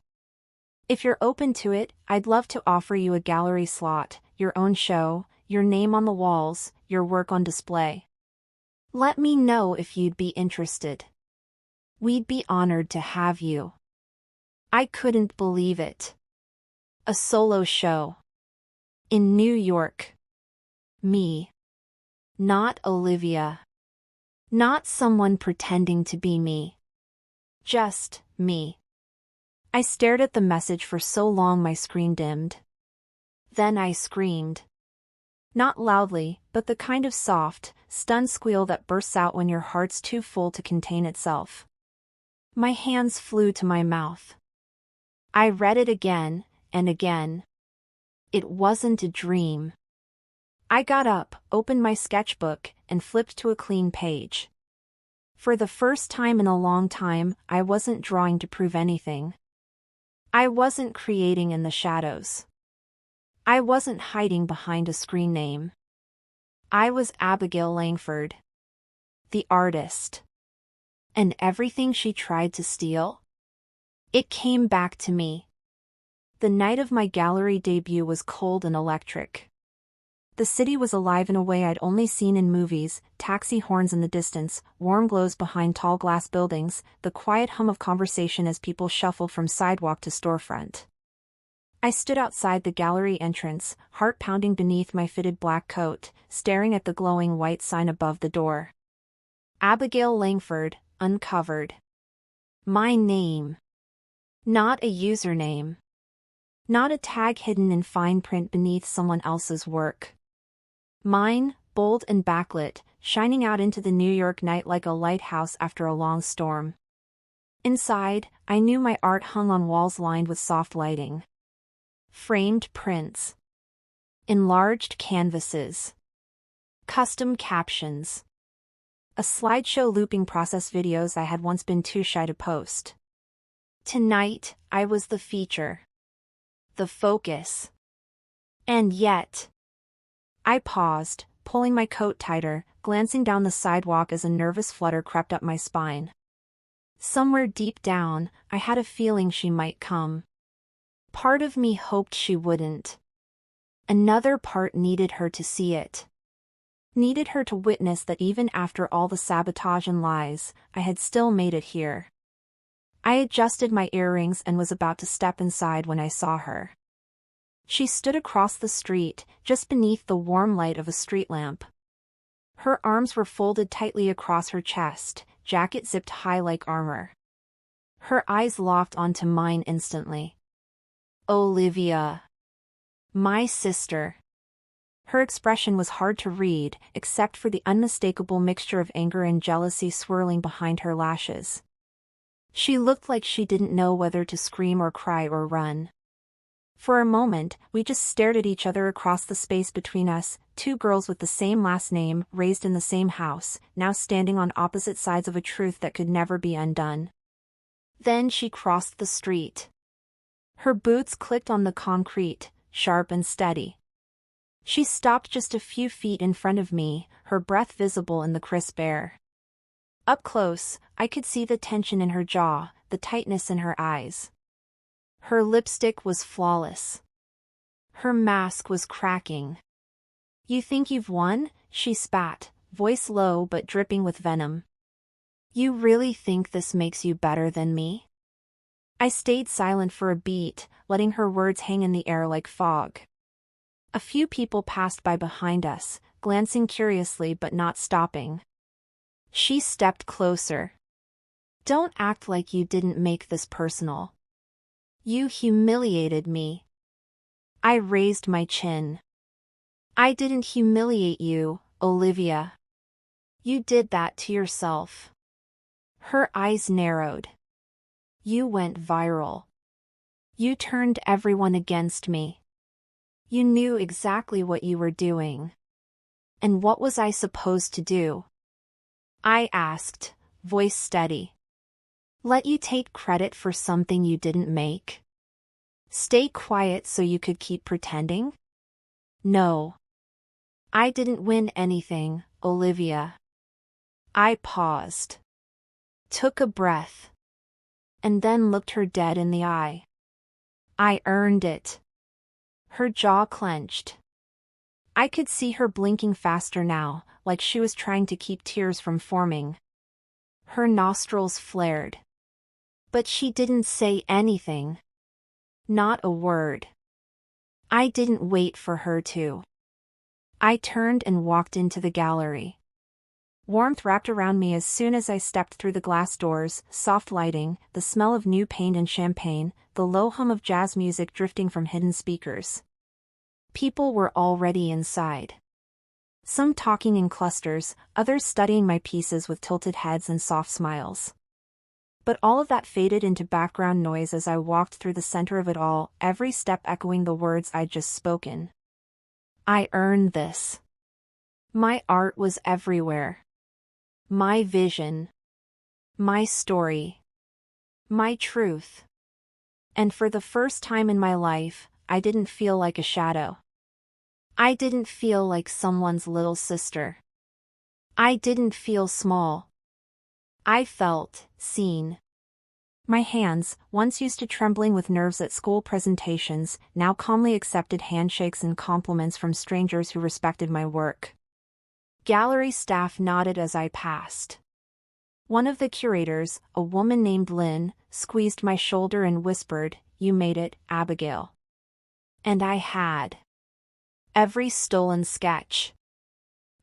[SPEAKER 1] If you're open to it, I'd love to offer you a gallery slot, your own show, your name on the walls, your work on display. Let me know if you'd be interested. We'd be honored to have you. I couldn't believe it. A solo show. In New York. Me. Not Olivia. Not someone pretending to be me. Just me. I stared at the message for so long my screen dimmed. Then I screamed. Not loudly, but the kind of soft, stunned squeal that bursts out when your heart's too full to contain itself. My hands flew to my mouth. I read it again, and again. It wasn't a dream. I got up, opened my sketchbook, and flipped to a clean page. For the first time in a long time, I wasn't drawing to prove anything. I wasn't creating in the shadows. I wasn't hiding behind a screen name. I was Abigail Langford. The artist. And everything she tried to steal? It came back to me. The night of my gallery debut was cold and electric. The city was alive in a way I'd only seen in movies, taxi horns in the distance, warm glows behind tall glass buildings, the quiet hum of conversation as people shuffled from sidewalk to storefront. I stood outside the gallery entrance, heart pounding beneath my fitted black coat, staring at the glowing white sign above the door. Abigail Langford, uncovered. My name. Not a username. Not a tag hidden in fine print beneath someone else's work. Mine, bold and backlit, shining out into the New York night like a lighthouse after a long storm. Inside, I knew my art hung on walls lined with soft lighting. Framed prints. Enlarged canvases. Custom captions. A slideshow looping process videos I had once been too shy to post. Tonight, I was the feature. The focus. And yet. I paused, pulling my coat tighter, glancing down the sidewalk as a nervous flutter crept up my spine. Somewhere deep down, I had a feeling she might come. Part of me hoped she wouldn't. Another part needed her to see it. Needed her to witness that even after all the sabotage and lies, I had still made it here. I adjusted my earrings and was about to step inside when I saw her. She stood across the street, just beneath the warm light of a street lamp. Her arms were folded tightly across her chest, jacket zipped high like armor. Her eyes locked onto mine instantly. Olivia. My sister. Her expression was hard to read, except for the unmistakable mixture of anger and jealousy swirling behind her lashes. She looked like she didn't know whether to scream or cry or run. For a moment, we just stared at each other across the space between us, two girls with the same last name, raised in the same house, now standing on opposite sides of a truth that could never be undone. Then she crossed the street. Her boots clicked on the concrete, sharp and steady. She stopped just a few feet in front of me, her breath visible in the crisp air. Up close, I could see the tension in her jaw, the tightness in her eyes. Her lipstick was flawless. Her mask was cracking. You think you've won? She spat, voice low but dripping with venom. You really think this makes you better than me? I stayed silent for a beat, letting her words hang in the air like fog. A few people passed by behind us, glancing curiously but not stopping. She stepped closer. Don't act like you didn't make this personal. You humiliated me. I raised my chin. I didn't humiliate you, Olivia. You did that to yourself. Her eyes narrowed. You went viral. You turned everyone against me. You knew exactly what you were doing. And what was I supposed to do? I asked, voice steady. Let you take credit for something you didn't make? Stay quiet so you could keep pretending? No. I didn't win anything, Olivia. I paused. Took a breath. And then looked her dead in the eye. I earned it. Her jaw clenched. I could see her blinking faster now, like she was trying to keep tears from forming. Her nostrils flared. But she didn't say anything. Not a word. I didn't wait for her to. I turned and walked into the gallery. Warmth wrapped around me as soon as I stepped through the glass doors, soft lighting, the smell of new paint and champagne, the low hum of jazz music drifting from hidden speakers. People were already inside. Some talking in clusters, others studying my pieces with tilted heads and soft smiles. But all of that faded into background noise as I walked through the center of it all, every step echoing the words I'd just spoken. I earned this. My art was everywhere. My vision. My story. My truth. And for the first time in my life, I didn't feel like a shadow. I didn't feel like someone's little sister. I didn't feel small. I felt seen. My hands, once used to trembling with nerves at school presentations, now calmly accepted handshakes and compliments from strangers who respected my work. Gallery staff nodded as I passed. One of the curators, a woman named Lynn, squeezed my shoulder and whispered, "You made it, Abigail." And I had. Every stolen sketch.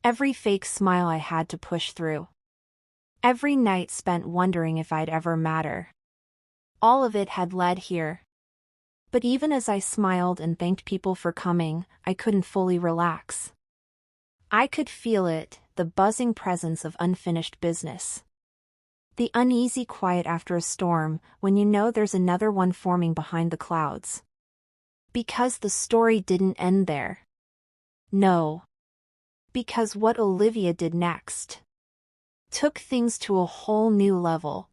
[SPEAKER 1] Every fake smile I had to push through. Every night spent wondering if I'd ever matter. All of it had led here. But even as I smiled and thanked people for coming, I couldn't fully relax. I could feel it, the buzzing presence of unfinished business. The uneasy quiet after a storm, when you know there's another one forming behind the clouds. Because the story didn't end there. No. Because what Olivia did next took things to a whole new level.